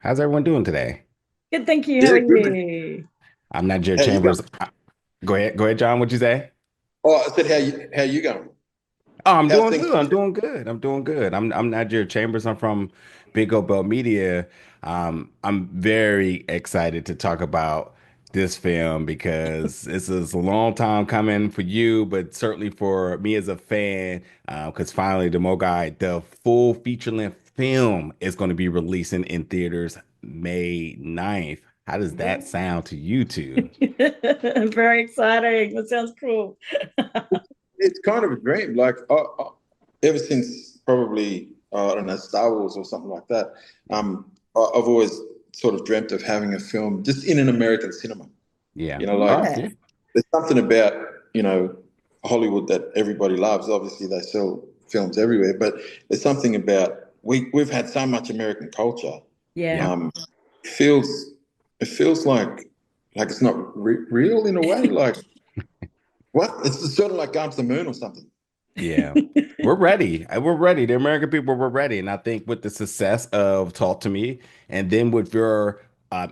How's everyone doing today? Good, thank you. How Yeah, are good. you? I'm not Jared How you Chambers. going? Go ahead, John. What'd you say? Oh, I said how you going? Oh, I'm How's doing things good. I'm with you? doing good. I'm doing good. I'm not Jared Chambers. I'm from Big Oak Bell Media. I'm very excited to talk about this film because this is a long time coming for you, but certainly for me as a fan, because finally the Moogai, the full feature-length film is going to be releasing in theaters May 9th. How does that sound to you two? Very exciting. That sounds cool. It's kind of a dream. Like ever since probably I don't know, Star Wars or something like that. Yeah. I've always sort of dreamt of having a film just in an American cinema. Yeah. Like Oh, Yeah. yeah. there's something about you know Hollywood that everybody loves. Obviously, they sell films everywhere, but there's something about we've had so much American culture. Yeah. Yeah. Um, it feels it feels like it's not real in a way. Like what? It's sort of like going to the moon or something. Yeah. We're ready. We're ready. The American people were ready. And I think with the success of Talk to Me, and then with your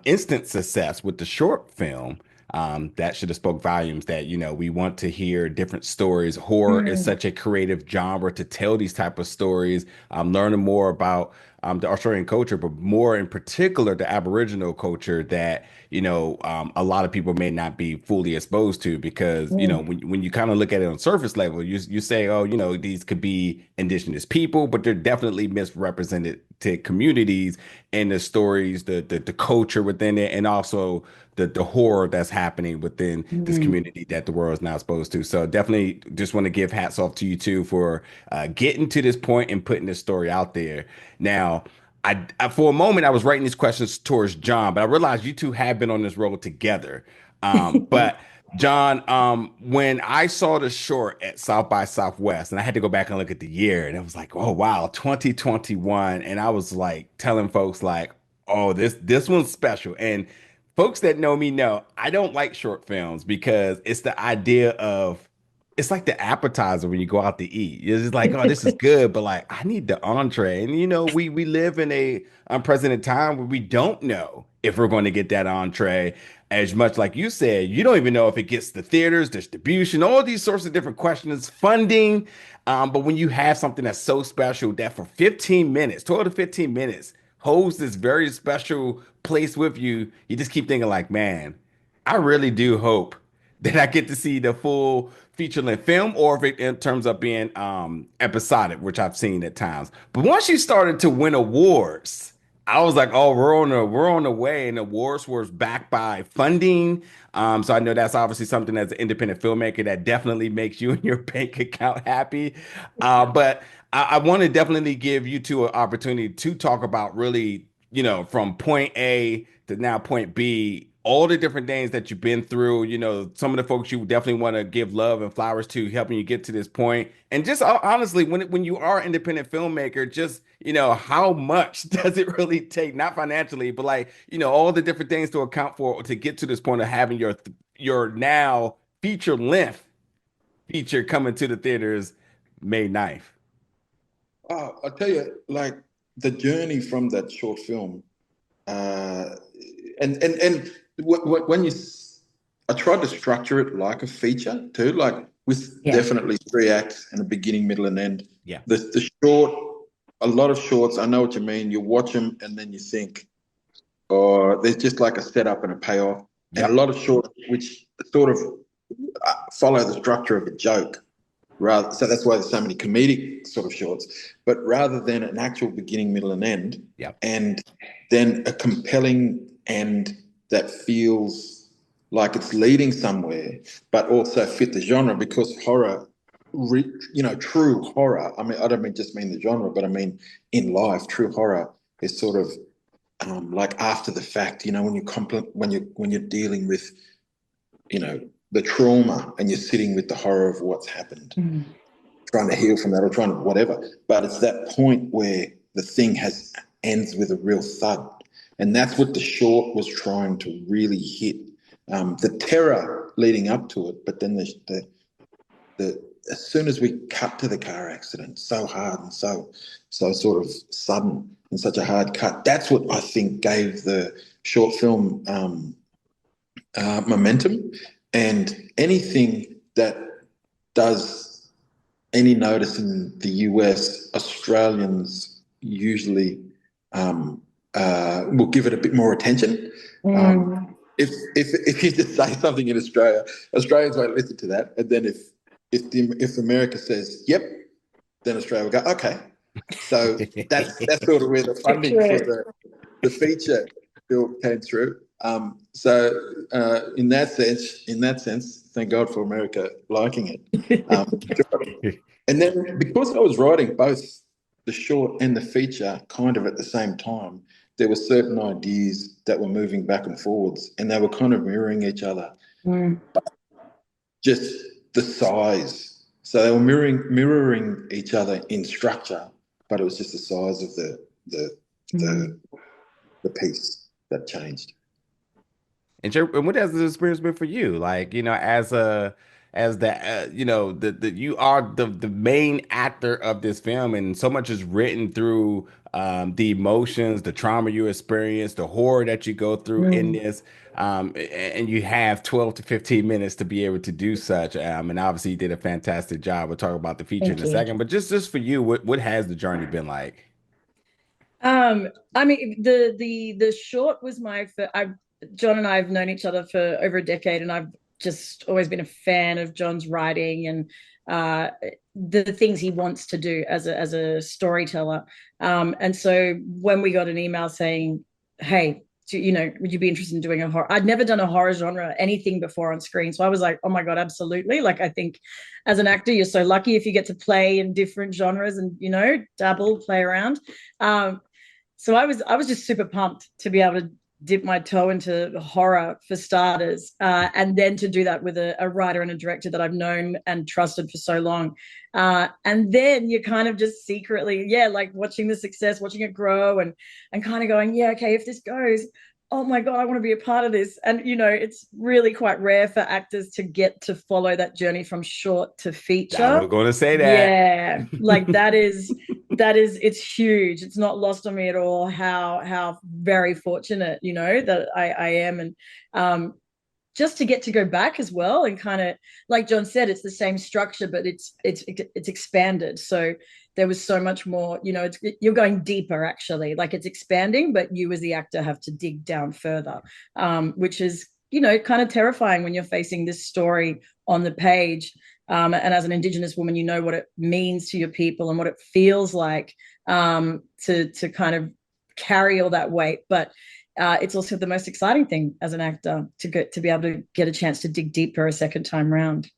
instant success with the short film, that should have spoke volumes that, we want to hear different stories. Horror is Mm, such a creative genre to tell these type of stories. Learning more about the Australian culture, but more in particular the Aboriginal culture that a lot of people may not be fully exposed to because mm, when you kind of look at it on surface level, you say, oh, these could be indigenous people, but they're definitely misrepresented to communities and the stories, the culture within it, and also the horror that's happening within this mm. community that the world is now exposed to. So definitely just want to give hats off to you too for getting to this point and putting this story out there. Now, for a moment I was writing these questions towards John, but I realized you two have been on this road together. But John, when I saw the short at South by Southwest, and I had to go back and look at the year, and it was like, oh wow, 2021, and I was like telling folks like, oh, this one's special. And folks that know me know I don't like short films because it's the idea of it's like the appetizer when you go out to eat. It's just like, oh, this is good, but like I need the entree. And we live in a unprecedented time where we don't know if we're going to get that entree. As much like you said, you don't even know if it gets to theaters, distribution, all these sorts of different questions, funding. But when you have something that's so special that for 15 minutes, 12 to 15 minutes, holds this very special place with you, you just keep thinking like, man, I really do hope that I get to see the full feature-length film, or if it turns up being episodic, which I've seen at times. But once you started to win awards, I was like, oh, we're on the way, and awards was backed by funding. So I know that's obviously something as an independent filmmaker that definitely makes you and your bank account happy. But I want to definitely give you two an opportunity to talk about really, from point A to now point B, all the different things that you've been through, some of the folks you definitely want to give love and flowers to helping you get to this point. And just honestly, when you are an independent filmmaker, just, how much does it really take, not financially, but like, all the different things to account for to get to this point of having your now feature length feature coming to the theaters May 9th. I'll tell you, like the journey from that short film, uh, and when I tried to structure it like a feature too, like with Yeah. definitely three acts and a beginning, middle, and end. Yeah. The short, a lot of shorts. I know what you mean. You watch them and then you think, or there's just like a setup and a payoff, and a Yep. lot of shorts which sort of follow the structure of a joke rather. So that's why there's so many comedic sort of shorts. But rather than an actual beginning, middle, and end, Yep. and then a compelling end that feels like it's leading somewhere, but also fit the genre because horror. True horror. I mean, I don't mean just mean the genre, but I mean in life, true horror is sort of like after the fact. When when you're dealing with the trauma and you're sitting with the horror of what's happened, Mm. trying to heal from that or trying to whatever. But it's that point where the thing has ends with a real thud, and that's what the short was trying to really hit. The terror leading up to it, but then the as soon as we cut to the car accident, so hard and so sort of sudden. in such a hard cut. That's what I think gave the short film momentum. And anything that does any notice in the US, Australians usually will give it a bit more attention. If you just say something in Australia, Australians won't listen to that. And then if America says yep, then Australia will go okay. So that's sort of where the funding for the feature film came through. So in that sense, thank God for America liking it. And then because I was writing both the short and the feature kind of at the same time, there were certain ideas that were moving back and forwards, and they were kind of mirroring each other. Just the size. So they were mirroring each other in structure, but it was just the size of the piece that changed. And what has the experience been for you? Like, as the you are the main actor of this film, and so much is written through the emotions, the trauma you experience, the horror that you go through in this. And you have 12 to 15 minutes to be able to do such. And obviously you did a fantastic job. We'll talk about the feature in a second, but just for you, what has the journey been like? I mean, the short was my first. John and I have known each other for over a decade, and I've just always been a fan of John's writing and the things he wants to do as a storyteller. And so when we got an email saying, "Hey, would you be interested in doing a horror?" I'd never done a horror genre anything before on screen, so I was like, "Oh my God, absolutely!" Like, I think as an actor, you're so lucky if you get to play in different genres and dabble, play around. So I was just super pumped to be able to dip my toe into horror for starters, and then to do that with a writer and a director that I've known and trusted for so long. And then you're kind of just secretly, like watching the success, watching it grow, and kind of going, yeah, okay, if this goes, oh my God, I want to be a part of this. And, it's really quite rare for actors to get to follow that journey from short to feature. I was going to say that. Yeah, like it's huge. It's not lost on me at all how very fortunate, that I am. And just to get to go back as well, and kind of, like John said, it's the same structure, but it's expanded. So there was so much more, you're going deeper, actually. Like, it's expanding, but you as the actor have to dig down further, which is, kind of terrifying when you're facing this story on the page. And as an Indigenous woman, you know what it means to your people and what it feels like to kind of carry all that weight. But it's also the most exciting thing as an actor to be able to get a chance to dig deeper a second time round.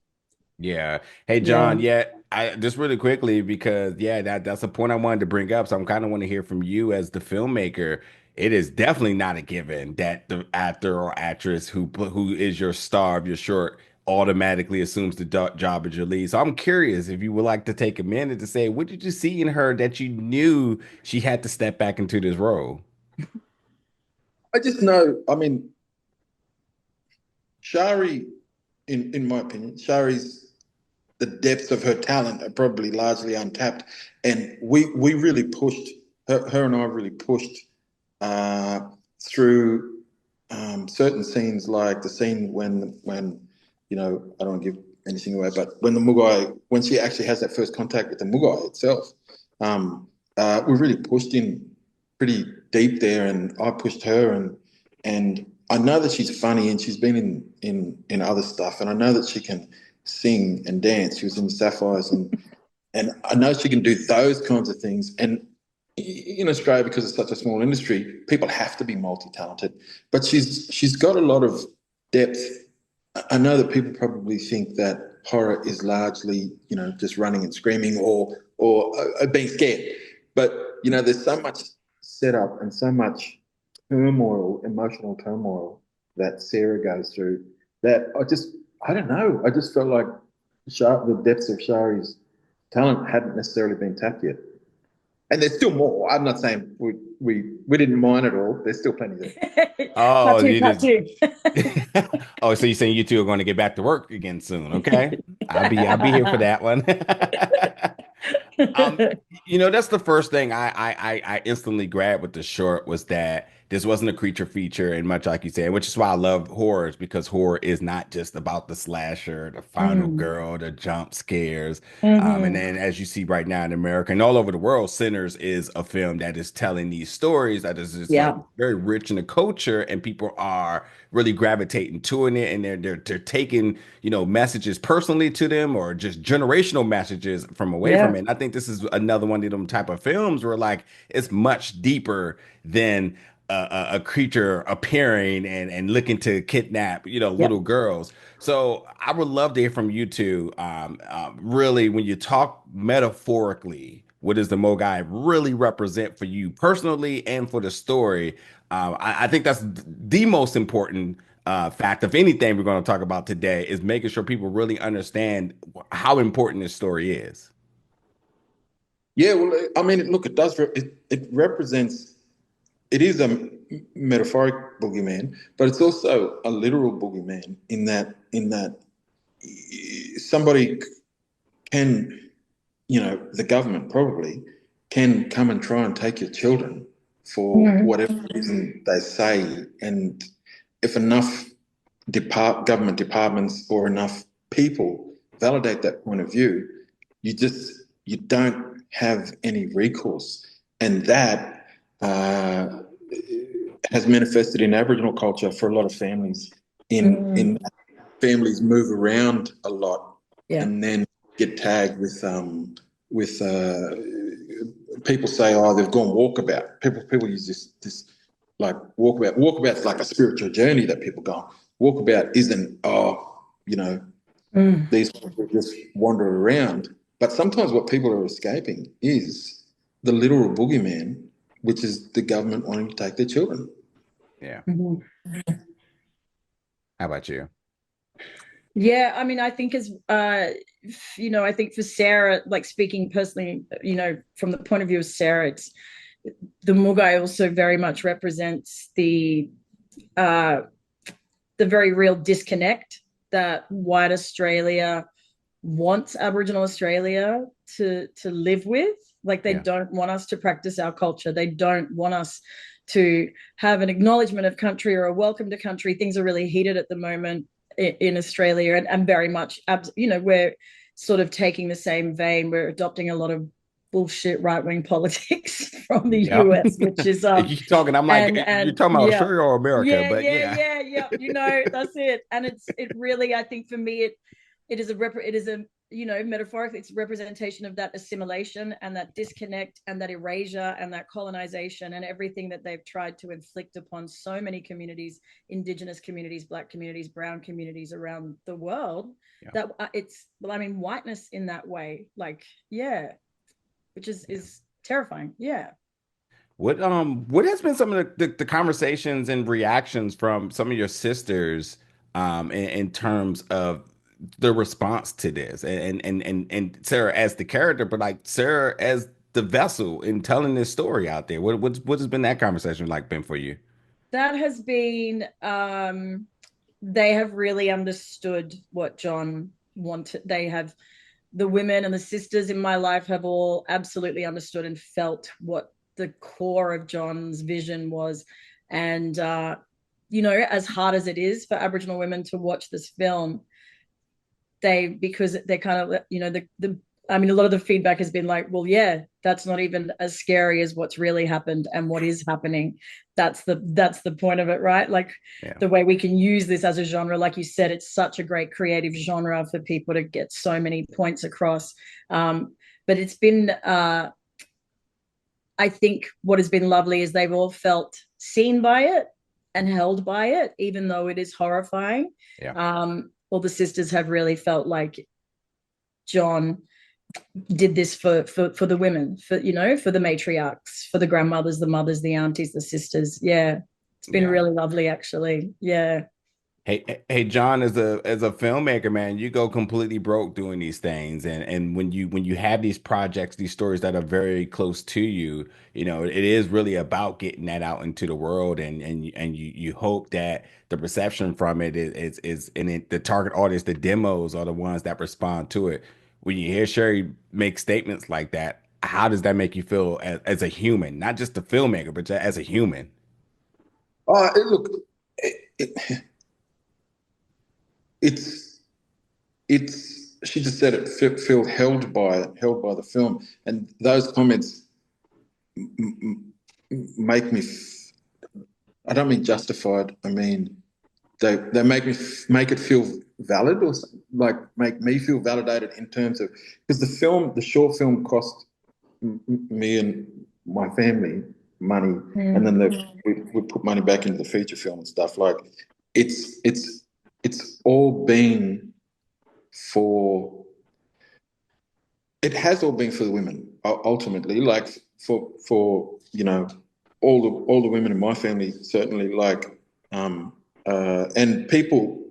Yeah. Hey, John. Yeah. I just really quickly, because that's a point I wanted to bring up. So I'm kind of want to hear from you as the filmmaker. It is definitely not a given that the actor or actress who is your star of your short automatically assumes the job as your lead. So I'm curious if you would like to take a minute to say, what did you see in her that you knew she had to step back into this role? I just know, I mean, Shari, in my opinion, the depths of her talent are probably largely untapped, and we really pushed her and I really pushed through certain scenes, like the scene when I don't want to give anything away, but when the Moogai, when she actually has that first contact with the Moogai itself, we really pushed in pretty deep there, and I pushed her, and I know that she's funny, and she's been in other stuff, and I know that she can sing and dance. She was in the Sapphires, and I know she can do those kinds of things. And in Australia, because it's such a small industry, people have to be multi-talented. But she's got a lot of depth. I know that people probably think that horror is largely, just running and screaming or being scared. But there's so much setup and so much turmoil, emotional turmoil that Sarah goes through that I don't know. I just felt like the depths of Shari's talent hadn't necessarily been tapped yet. And there's still more. I'm not saying we didn't mine it all. There's still plenty there. Oh, part two. Oh, so you're saying you two are going to get back to work again soon? Okay, I'll be here for that one. Um, that's the first thing I instantly grabbed with the short was that this wasn't a creature feature, and much like you said, which is why I love horrors because horror is not just about the slasher, the final Mm. girl, the jump scares. And Hmm. then as you see right now in America and all over the world, Sinners is a film that is telling these stories that is just like Yeah. very rich in the culture, and people are really gravitating to it, and they're taking messages personally to them or just generational messages from away from Yeah. it. And I think this is another one of them type of films where like it's much deeper than a creature appearing and looking to kidnap Yeah. little girls. So I would love to hear from you two. Really, when you talk metaphorically, what does the Mogai really represent for you personally and for the story? I think that's the most important fact of anything we're going to talk about today is making sure people really understand how important this story is. Yeah, well, I mean, look, it does. It represents. It is a metaphoric boogeyman, but it's also a literal boogeyman in that somebody can, the government probably can come and try and take your children for Mhm. whatever reason they say, and if enough government departments or enough people validate that point of view, you don't have any recourse, and that has manifested in Aboriginal culture for a lot of families. In Mhm. families move around a lot Yeah. and then get tagged with people say, oh, they've gone walkabout. People use this like walkabout. Walkabout's like a spiritual journey that people go on. Walkabout isn't, Mm. these people just wander around. But sometimes what people are escaping is the literal boogeyman, which is the government wanting to take their children. Yeah. Mhm. How about you? Yeah, I mean, I think I think for Sarah, like speaking personally, from the point of view of Sarah, it's the Mugai also very much represents uh the very real disconnect that white Australia wants Aboriginal Australia to live with. Like they Yeah. don't want us to practice our culture. They don't want us to have an acknowledgement of country or a welcome to country. Things are really heated at the moment in Australia, and very much, we're sort of taking the same vein. We're adopting a lot of bullshit right wing politics from the Yep. US, which is You keep talking, I'm like, you're and talking about yeah, Australia or America, yeah, but yeah, yeah. yeah, yeah. That's it. And it really, I think for me, it is a metaphorically, it's a representation of that assimilation and that disconnect and that erasure and that colonization and everything that they've tried to inflict upon so many communities, indigenous communities, black communities, brown communities around the world. Yeah. That it's, well, I mean, whiteness in that way, like, yeah, which Yeah. is terrifying. Yeah. What has been some of the conversations and reactions from some of your sisters in terms of the response to this and Sarah as the character, but like Sarah as the vessel in telling this story out there? What has been that conversation like been for you? That has been they have really understood what John wanted. They have, the women and the sisters in my life have all absolutely understood and felt what the core of John's vision was. And as hard as it is for Aboriginal women to watch this film, because they're kind of, the I mean, a lot of the feedback has been like, well, yeah, that's not even as scary as what's really happened and what is happening. That's the point of it, right? Like Yeah. the way we can use this as a genre, like you said, it's such a great creative genre for people to get so many points across. But it's been, I think, what has been lovely is they've all felt seen by it and held by it, even though it is horrifying. Yeah. All the sisters have really felt like John did this for the women, for the matriarchs, for the grandmothers, the mothers, the aunties, the sisters. Yeah, it's been Yeah. really lovely, actually. Yeah. Hey, John, as a filmmaker, man, you go completely broke doing these things, and when you have these projects, these stories that are very close to you, it is really about getting that out into the world, and you hope that the reception from it is and the target audience, the demos are the ones that respond to it. when you hear Sherry make statements like that, how does that make you feel as a human, not just a filmmaker, but as a human? Look, it, it's she just said it feel held by the film, and those comments make me. I don't mean justified. I mean they make me make it feel valid, or like make me feel validated in terms of, because the short film cost me and my family money, and then we put money back into the feature film and stuff. Like it's all been for it has all been for the women ultimately. Like for all the women in my family, certainly, like and people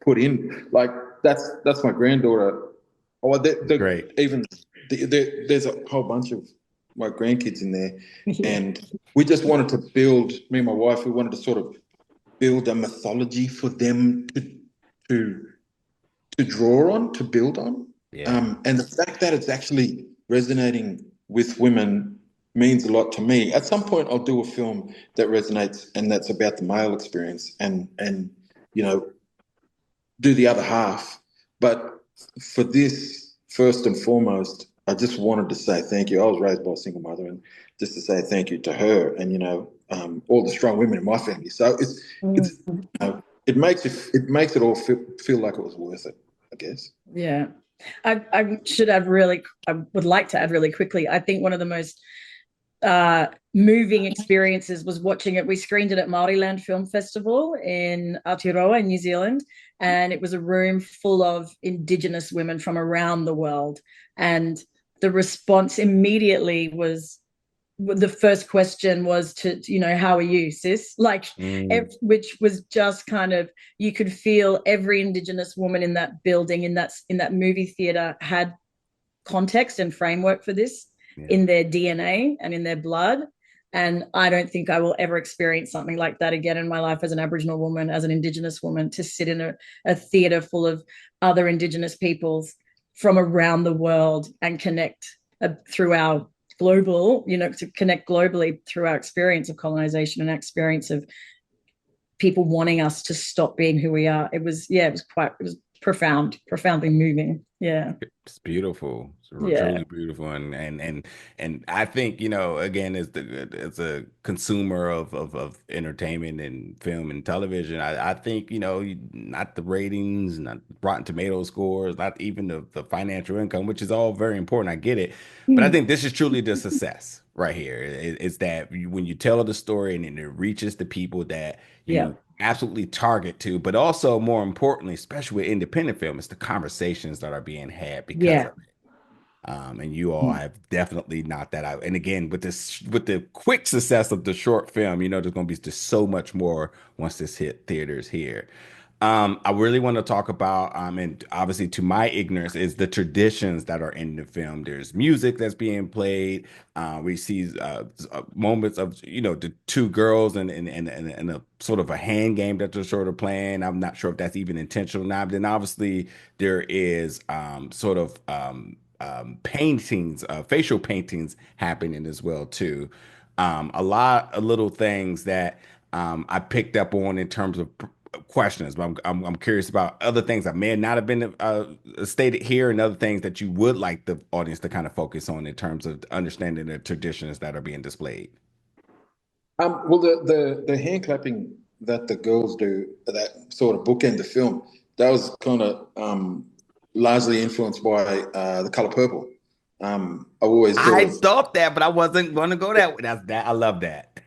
put in, like that's my granddaughter. Oh, Great. even there's a whole bunch of my grandkids in there, Yeah. and we just wanted to build. Me and my wife, we wanted to sort of build a mythology for them to draw on, to build on. Yeah. And the fact that it's actually resonating with women means a lot to me. At some point, I'll do a film that resonates and that's about the male experience, and you know do the other half. But for this, first and foremost, I just wanted to say thank you. I was raised by a single mother, and just to say thank you to her, and all the strong women in my family. So it's it makes it all feel like it was worth it, I guess. Yeah. I should add really, I would like to add really quickly. I think one of the most moving experiences was watching it. We screened it at Māoriland Film Festival in Aotearoa in New Zealand, and it was a room full of Indigenous women from around the world. And the response immediately was, the first question was how are you, sis? Like, which was just kind of, you could feel every Indigenous woman in that building, in that movie theater, had context and framework for this in their DNA and in their blood. And I don't think I will ever experience something like that again in my life as an Aboriginal woman, as an Indigenous woman, to sit in a theater full of other Indigenous peoples from around the world and connect through our global, to connect globally through our experience of colonization and our experience of people wanting us to stop being who we are. It was profoundly moving. Yeah. It's beautiful. It's Yeah. truly beautiful. And I think, again, as a consumer of entertainment and film and television, I think, not the ratings, not Rotten Tomato scores, not even the financial income, which is all very important. I get it. But I think this is truly the success right here. It's that when you tell the story and it reaches the people that Yeah. you absolutely target to, but also more importantly, especially with independent film, it's the conversations that are being had because Yeah. of it. And you all have definitely knocked that out. And again, with the quick success of the short film, there's going to be just so much more once this hit theaters here. I really want to talk about, and obviously to my ignorance, is the traditions that are in the film. There's music that's being played. We see moments of, the two girls and a sort of a hand game that they're sort of playing. I'm not sure if that's even intentional or not. But then obviously there is sort of paintings, facial paintings happening as well too. A lot of little things that I picked up on in terms of questions, but I'm curious about other things that may not have been stated here, and other things that you would like the audience to kind of focus on in terms of understanding the traditions that are being displayed. Well, the hand clapping that the girls do, that sort of bookend the film, that was kind of largely influenced by the color purple. I've always sort I of thought that, but I wasn't going to go that way. That's that. I love that.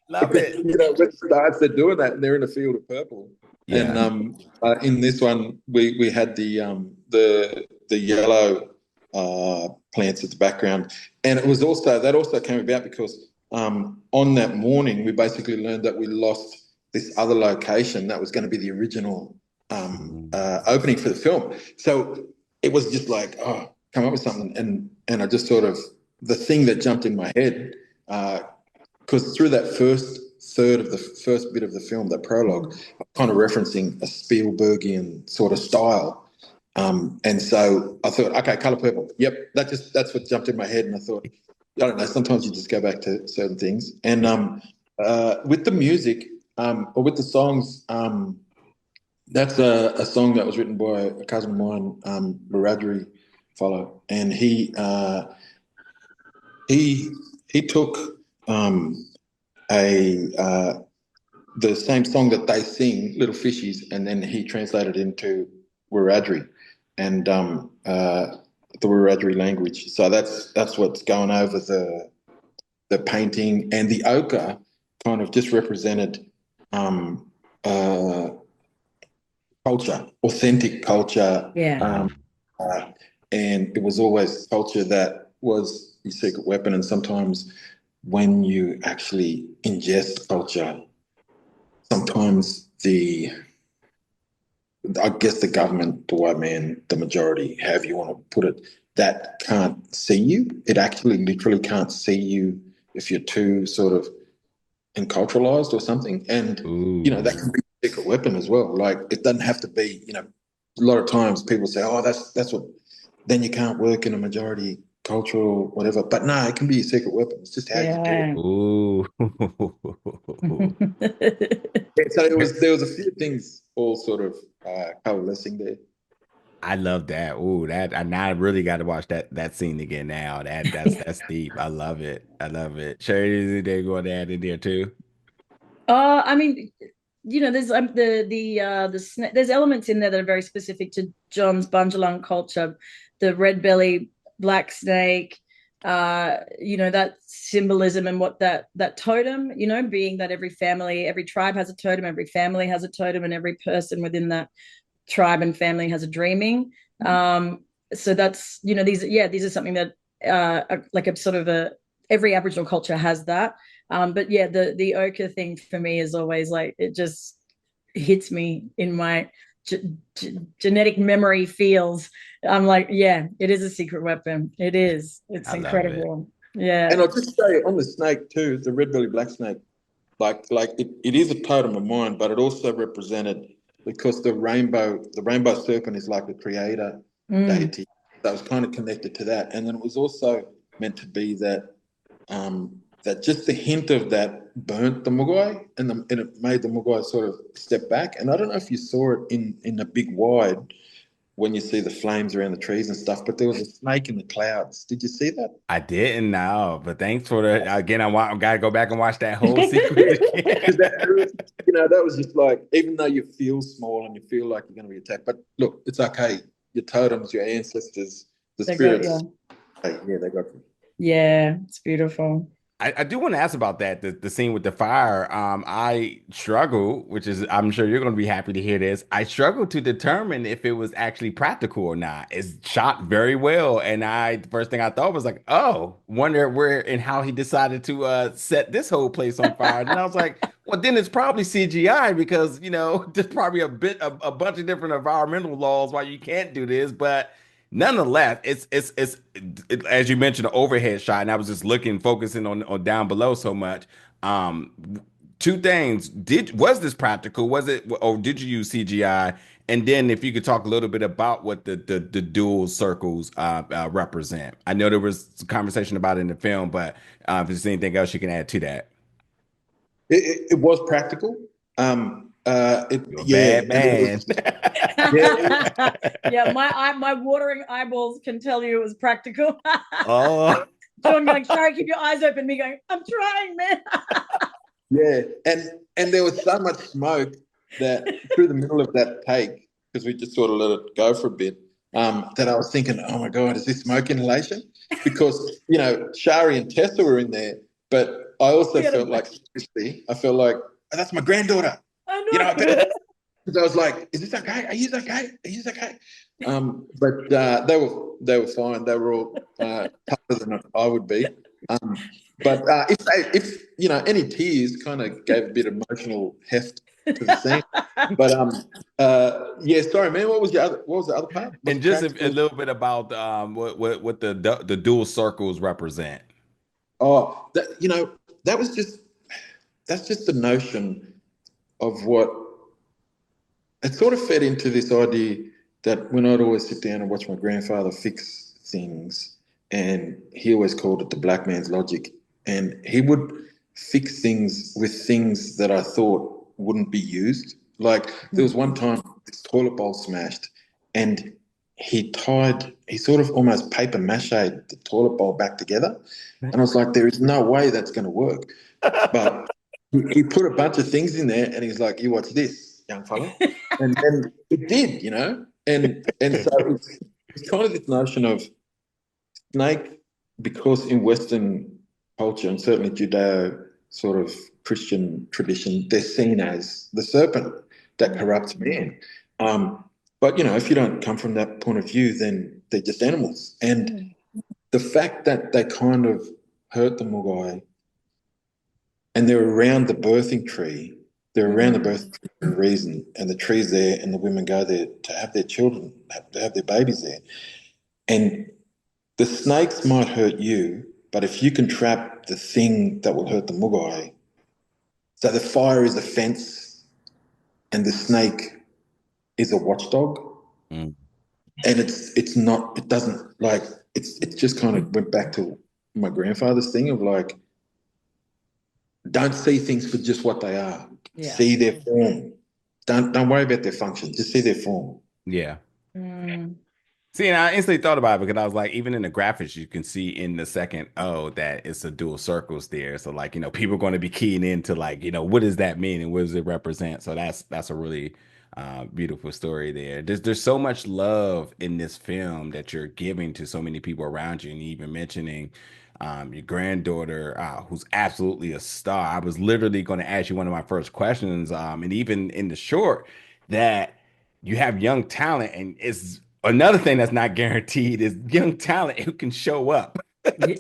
Love because, it. when stars they're doing that, and they're in a field of purple. And Yeah. in this one, we had the yellow plants at the background, and it was also that also came about because on that morning we basically learned that we lost this other location that was going to be the original opening for the film. So it was just like, oh, come up with something, and I just sort of, the thing that jumped in my head, because through that first third of the first bit of the film, that prologue, I'm kind of referencing a Spielbergian sort of style. And so I thought, okay, color purple. Yep, that's what jumped in my head. And I thought, I don't know, sometimes you just go back to certain things. And with the music, or with the songs, that's a song that was written by a cousin of mine, Wiradjuri fellow, and he took a the same song that they sing, Little Fishies, and then he translated into Wiradjuri and the Wiradjuri language. So that's what's going over the painting, and the ochre kind of just represented uh, culture, authentic culture. Yeah. Uh, and it was always culture that was your secret weapon. And sometimes when you actually ingest culture, sometimes I guess the government, the white man, the majority, however you want to put it, that can't see you. It actually literally can't see you if you're too sort of enculturalized or something. And, that can Ooh. be a secret weapon as well. Like, it doesn't have to be, a lot of times people say, oh, that's what, then you can't work in a majority cultural whatever. But no, it can be a secret weapon. It's just how you do it. Yeah. Ooh. Yeah, so there was a few things all sort of coalescing there. I love that. Ooh, that I now really got to watch that scene again now. That's deep. I love it. I love it. Sherry, is anything going to add in there too? I mean, there's there's elements in there that are very specific to John's Bundjalung culture, the red belly, black snake, that symbolism and what that totem, being that every family, every tribe has a totem, every family has a totem, and every person within that tribe and family has a dreaming. So that's, these are something that like a sort of every Aboriginal culture has that. But yeah, the ochre thing for me is always like, it just hits me in my genetic memory feels. I'm like, yeah, it is a secret weapon. It is. It's I love it. incredible. Yeah. And I'll just say on the snake too, the red belly black snake, like it is a totem of mine, but it also represented, because the rainbow serpent is like the creator Mm. deity. That was kind of connected to that. And then it was also meant to be that just the hint of that burnt the Moogai, and it made the Moogai sort of step back. And I don't know if you saw it in a big wide when you see the flames around the trees and stuff, but there was a snake in the clouds. Did you see that? I didn't know, but thanks for the again. I gotta go back and watch that whole sequence again. Because that was just like, even though you feel small and you feel like you're going to be attacked, but look, it's okay. Your totems, your ancestors, the They got, yeah. spirits, hey, yeah, they got you. Yeah, it's beautiful. I do want to ask about that, the scene with the fire. I struggle, which is I'm sure you're going to be happy to hear this. I struggle to determine if it was actually practical or not. It's shot very well, and the first thing I thought was like, oh, wonder where and how he decided to set this whole place on fire. And I was like, well, then it's probably CGI because there's probably a bunch of different environmental laws why you can't do this, but. Nonetheless, as you mentioned, the overhead shot, and I was just focusing on down below so much. Um, Two things: was this practical? Was it, or did you use CGI? And then, if you could talk a little bit about what the dual circles represent. I know there was some conversation about it in the film, but if there's anything else you can add to that, It was practical. you're a Yeah, bad and it man. was, yeah, Yeah, my watering eyeballs can tell you it was practical. Oh, John going, sorry, keep your eyes open. Me going, I'm trying, man. yeah, and there was so much smoke that through the middle of that take, because we just sort of let it go for a bit, that I was thinking, oh my God, is this smoke inhalation? Because Shari and Tessa were in there, but I also felt like, seriously, I felt like, oh, that's my granddaughter. I I know. better, because I was like, is this okay? Are you okay? Are you okay? But they were fine. They were all tougher than I would be. But if any tears kind of gave a bit of emotional heft to the scene. But yeah, sorry, man. What was the other part? Was and it just a practical? little bit about what the dual circles represent. Oh, that was that's just the notion of what it sort of fed into this idea that when I'd always sit down and watch my grandfather fix things, and he always called it the black man's logic, and he would fix things with things that I thought wouldn't be used. Like there was one time this toilet bowl smashed, and he sort of almost paper mache the toilet bowl back together, and I was like, there is no way that's going to work. But he put a bunch of things in there, and he's like, "You watch this, young fella," and then it did, you know. And so it's kind of this notion of snake, because in Western culture and certainly Judeo sort of Christian tradition, they're seen as the serpent that corrupts man. But you know, if you don't come from that point of view, then they're just animals. And the fact that they kind of hurt the Moogai and they're around the birthing tree, they're around the birthing tree for a reason, and the tree's there, and the women go there to have their children, to have their babies there. And the snakes might hurt you, but if you can trap the thing that will hurt the Moogai, so the fire is the fence, and the snake is a watchdog, and it's not, it doesn't like it just kind of went back to my grandfather's thing of like, don't see things for just what they are. Yeah. See their form. Don't worry about their function. Just see their form. Yeah. See, and I instantly thought about it because I was like, even in the graphics, you can see in the second that it's a dual circles there. So like, you know, people are going to be keying into like, you know, what does that mean and what does it represent? So that's a really beautiful story there. There's so much love in this film that you're giving to so many people around you, and even mentioning your granddaughter, who's absolutely a star. I was literally going to ask you one of my first questions, and even in the short, that you have young talent, and it's another thing that's not guaranteed is young talent who can show up. And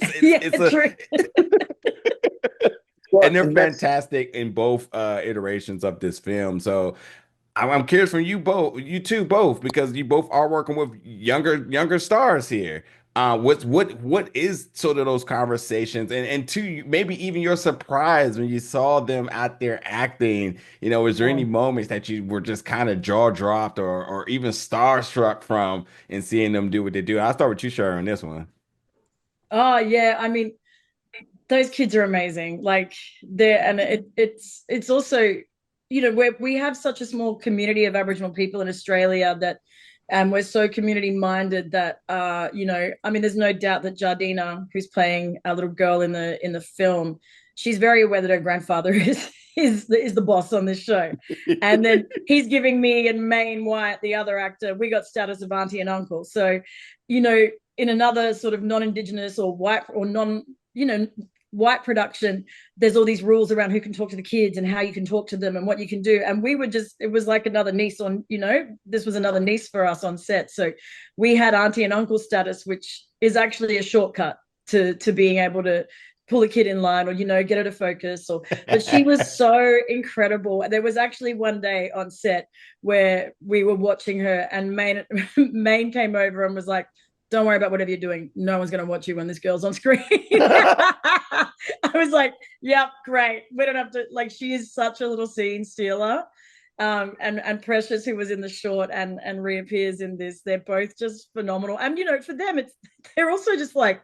they're fantastic in both iterations of this film. So I'm curious from you two both, because you both are working with younger stars here. What is sort of those conversations, and two, maybe even your surprise when you saw them out there acting, you know, is there any moments that you were just kind of jaw dropped or even starstruck from in seeing them do what they do? I'll start with you, Shari, on this one. Oh yeah, I mean, those kids are amazing. Like and it's also, you know, we have such a small community of Aboriginal people in Australia that we're so community minded that you know, I mean, there's no doubt that Jardina, who's playing a little girl in the film, she's very aware that her grandfather is the boss on this show. And then he's giving me and Maine White, the other actor, we got status of auntie and uncle. So, you know, in another sort of non-Indigenous or white or non, you know, white production, there's all these rules around who can talk to the kids and how you can talk to them and what you can do. And we were just, it was like another niece on, you know, this was another niece for us on set. So we had auntie and uncle status, which is actually a shortcut to being able to pull a kid in line or, you know, get her to focus. But she was so incredible. There was actually one day on set where we were watching her, and Maine came over and was like, don't worry about whatever you're doing. No one's going to watch you when this girl's on screen. I was like, yep, great. We don't have to, like, she is such a little scene stealer. And Precious, who was in the short and reappears in this, they're both just phenomenal. And, you know, for them, they're also just like,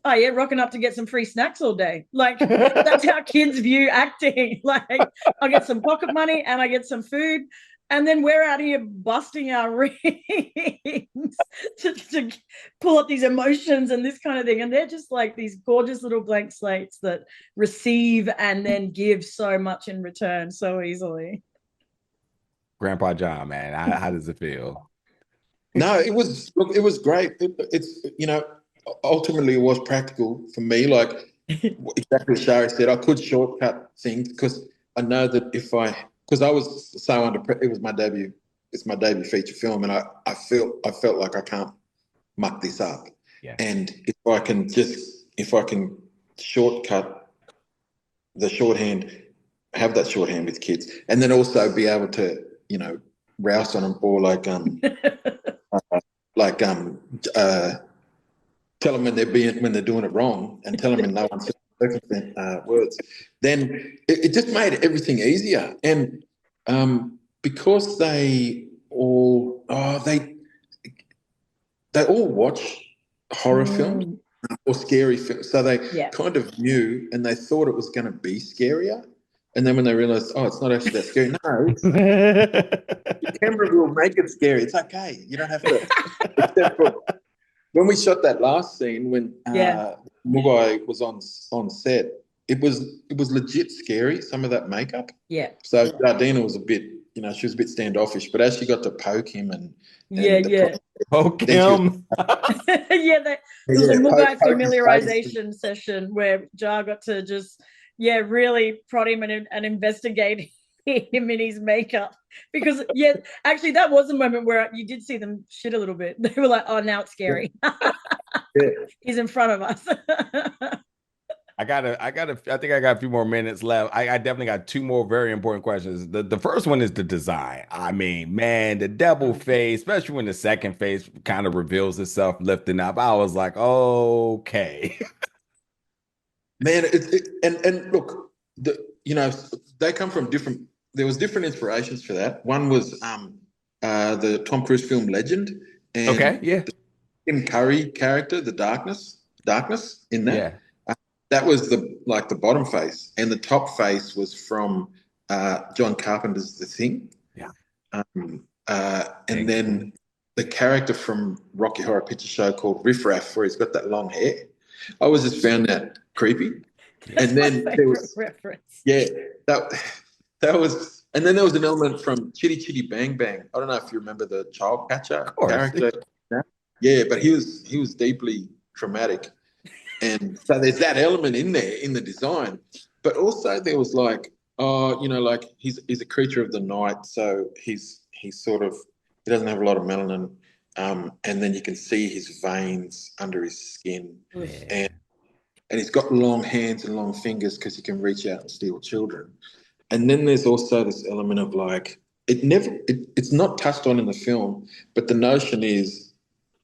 oh yeah, rocking up to get some free snacks all day. Like that's how kids view acting. Like I get some pocket money and I get some food. And then we're out here busting our rings to pull up these emotions and this kind of thing. And they're just like these gorgeous little blank slates that receive and then give so much in return so easily. Grandpa John, man, how does it feel? No, it was great. It's, you know, ultimately it was practical for me. Like exactly as Shari said, I could shortcut things because I know that because I was so it was my debut. It's my debut feature film, and I felt like I can't muck this up. Yeah. And if I can shortcut the shorthand, have that shorthand with kids, and then also be able to, you know, rouse on them, or tell them when they're doing it wrong, and tell them in no uncertain words, then it just made everything easier. And because they all they all watch horror films Mm, or scary films. So they yeah. kind of knew and they thought it was going to be scarier. And then when they realized, oh, it's not actually that scary. No, the camera will make it scary. It's okay. You don't have to. Except for when we shot that last scene when Yeah. Moogai was on set, it was legit scary. Some of that makeup. Yeah. So Gardena was a bit, she was a bit standoffish. But as she got to poke him Yeah. and Yeah. Poke then she was him. Yeah. There was a poke, Moogai poke his face. familiarization session where Jar got to just, yeah, really prod him and investigate him in his makeup. Because, yeah, actually, that was a moment where you did see them shit a little bit. They were like, oh, now it's scary. Yeah. He's in front of us. I think I got a few more minutes left. I definitely got two more very important questions. The first one is the design. I mean, man, the double face, especially when the second face kind of reveals itself lifting up. I was like, okay. Man, and look, they come from different. There was different inspirations for that. One was the Tom Cruise film Legend, Okay, and yeah. the Tim Curry character, the darkness in that. Yeah. Uh, that was the bottom face, and the top face was from John Carpenter's The Thing. Yeah. And Thank you. then the character from Rocky Horror Picture Show called Riff Raff, where he's got that long hair. I always just found that creepy. That's And my then there favorite was, reference. yeah, that was, and then there was an element from Chitty Chitty Bang Bang. I don't know if you remember the child catcher Of course. character. Yeah, but he was deeply traumatic, and so there's that element in there in the design. But also there was like, like he's a creature of the night, so he's sort of he doesn't have a lot of melanin, and then you can see his veins under his skin, and Yeah. and he's got long hands and long fingers because he can reach out and steal children. And then there's also this element of like it's not touched on in the film, but the notion is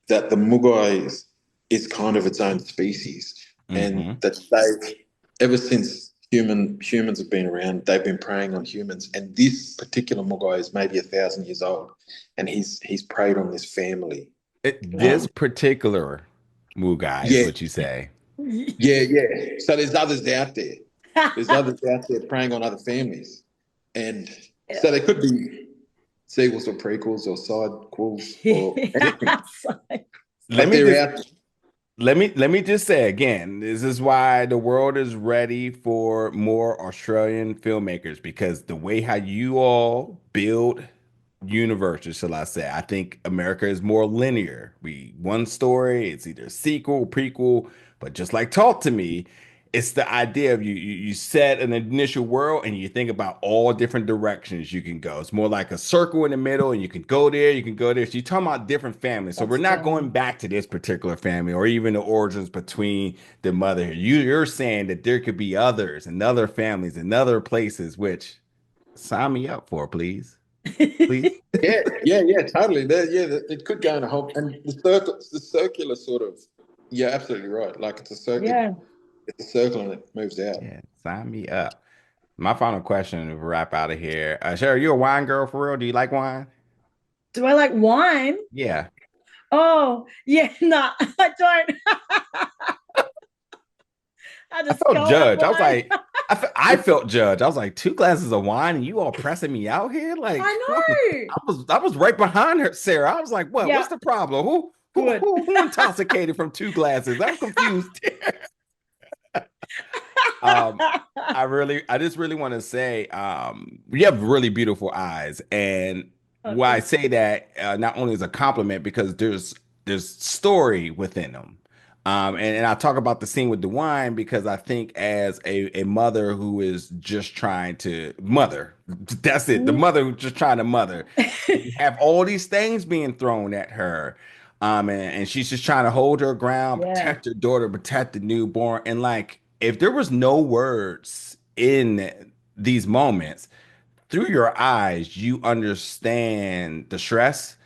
that the Mugai is kind of its own species, and Hmm. that they've ever since humans have been around, they've been preying on humans, and this particular Mugai is maybe 1,000 years old, and he's preyed on this family. This Um, particular Moogai is yeah, what you say. yeah. So there's others out there. There's others out there preying on other families, and so they could be sequels or prequels or sidequels or anything, Let but me they're just out. let me just say again, this is why the world is ready for more Australian filmmakers because the way how you all build universes, shall I say, I think America is more linear. We one story, it's either sequel, prequel, but just like Talk to Me, it's the idea of you set an initial world and you think about all different directions you can go. It's more like a circle in the middle and you can go there, you can go there. So you're talking about different families. So we're That's not going fun. back to this particular family or even the origins between the mother. You're saying that there could be others and other families and other places, which sign me up for, please. Please. Yeah, totally. It could go in a whole and the circular sort of. Yeah, absolutely right. Like Yeah. it's a circle and it moves out. Yeah, sign me up. My final question to wrap out of here. Sherry, you a wine girl for real? Do you like wine? Do I like wine? Yeah. Oh, yeah, no, I don't. I I just felt colored judged. I was wine. like, I felt judged. I was like, two glasses of wine and you all pressing me out here? Like, I come on. know. I was right behind her, Sarah. I was like, what? Yeah, What's the problem? Who who good. who, who intoxicated from two glasses? I'm confused. Um, I just really want to say, you have really beautiful eyes, and Oh, why I thank say that not only is a compliment because there's story within them. And I talk about the scene with the wine because I think as a mother who is just trying to mother, that's it, the you. mother who's just trying to mother, you have all these things being thrown at her. And she's just trying to hold her ground, Yeah, protect her daughter, protect the newborn. And like, if there was no words in these moments, through your eyes, you understand the stress,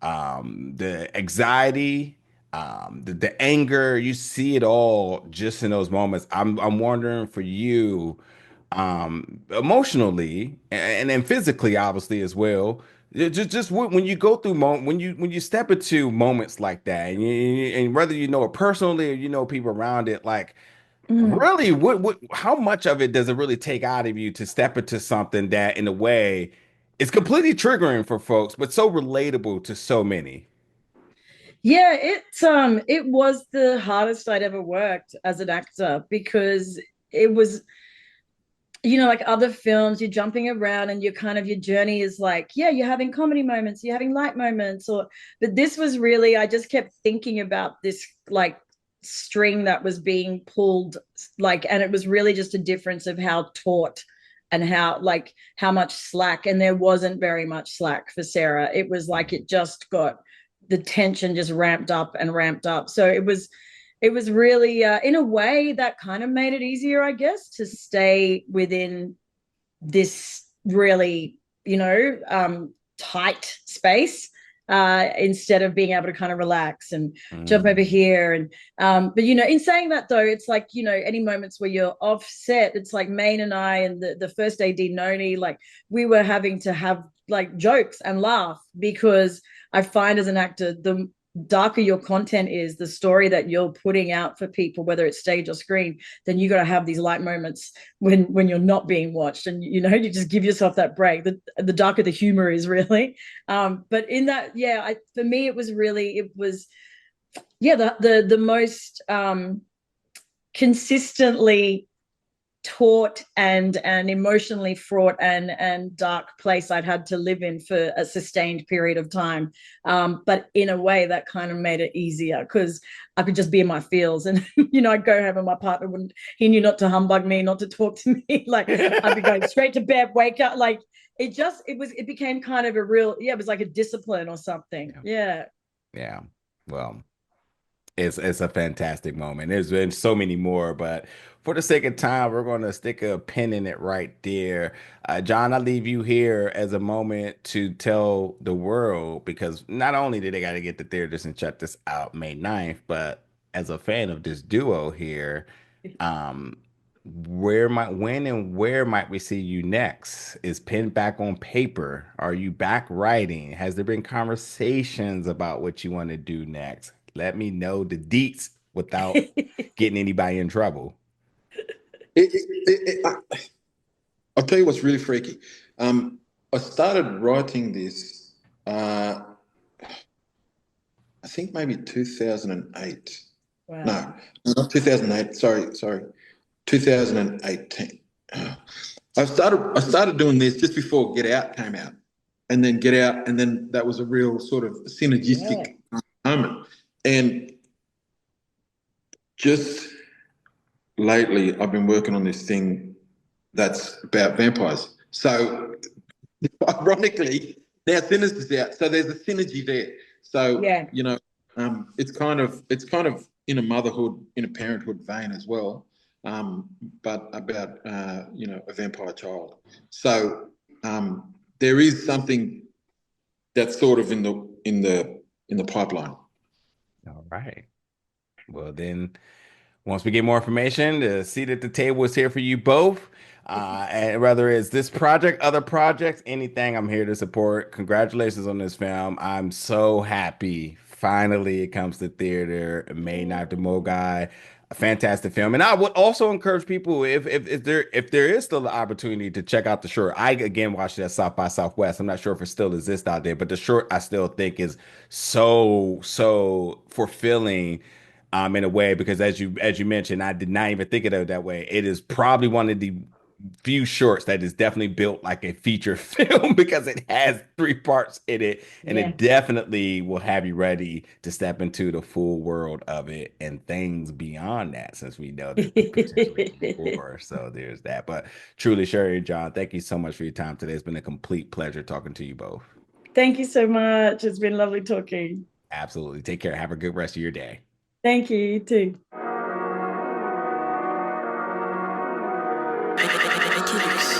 the anxiety, the anger. You see it all just in those moments. I'm wondering for you, emotionally and then physically, obviously as well. Just when you go through when you step into moments like that, and whether you know it personally or you know people around it, like Mm. really, how much of it does it really take out of you to step into something that, in a way, is completely triggering for folks, but so relatable to so many? Yeah, it was the hardest I'd ever worked as an actor because it was, like other films, you're jumping around and you're kind of your journey is like, yeah, you're having comedy moments, you're having light moments, but this was really, I just kept thinking about this like string that was being pulled, like, and it was really just a difference of how taut and how much slack, and there wasn't very much slack for Sarah. It was like it just got the tension just ramped up and ramped up. So it was really in a way that kind of made it easier, I guess, to stay within this really tight space, instead of being able to kind of relax and jump over Mm. here. And but in saying that though, it's like, any moments where you're offset, it's like Maine and I and the first AD Noni, like we were having to have like jokes and laugh, because I find as an actor, the darker your content is, the story that you're putting out for people, whether it's stage or screen, then you got to have these light moments when you're not being watched, and you just give yourself that break. The darker the humor is, really. But in that, yeah, for me it was yeah, the most consistently taut and emotionally fraught and dark place I'd had to live in for a sustained period of time. But in a way that kind of made it easier, because I could just be in my feels, and I'd go home and my partner wouldn't. He knew not to humbug me, not to talk to me. Like I'd be going straight to bed, wake up. Like it became kind of a real, yeah. It was like a discipline or something. Yeah. Yeah. Yeah. Well, it's a fantastic moment. There's been so many more, but for the sake of time, we're going to stick a pin in it right there. John, I leave you here as a moment to tell the world, because not only did they got to get the theaters and check this out May 9th, but as a fan of this duo here, um, when and where might we see you next? Is pen back on paper? Are you back writing? Has there been conversations about what you want to do next? Let me know the deets without getting anybody in trouble. I'll tell you what's really freaky. I started writing this, I think maybe 2008. Wow. No, not 2008. Sorry, 2018. I started doing this just before Get Out came out, and then Get Out, and then that was a real sort of Yeah. synergistic moment. And just lately, I've been working on this thing that's about vampires. So, ironically, now Sinister's out, so there's a synergy there. So, Yeah. it's kind of in a motherhood, in a parenthood vein as well, but about a vampire child. So, there is something that's sort of in the pipeline. All right. Well, then, once we get more information, the seat at the table is here for you both. And whether it's this project, other projects, anything, I'm here to support. Congratulations on this film. I'm so happy. Finally, it comes to theater. May 9th to Moogai. A fantastic film. And I would also encourage people, if there is still the opportunity, to check out the short. I again watched it at South by Southwest. I'm not sure if it still exists out there, but the short I still think is so fulfilling, in a way, because as you mentioned, I did not even think of it that way. It is probably one of the few shorts that is definitely built like a feature film, because it has three parts in it, and Yeah. it definitely will have you ready to step into the full world of it and things beyond that, since we know there's potentially more. So there's that. But truly, Sherry and John, thank you so much for your time today. It's been a complete pleasure talking to you both. Thank you so much. It's been lovely talking. Absolutely. Take care. Have a good rest of your day. Thank you. You too. Fergus.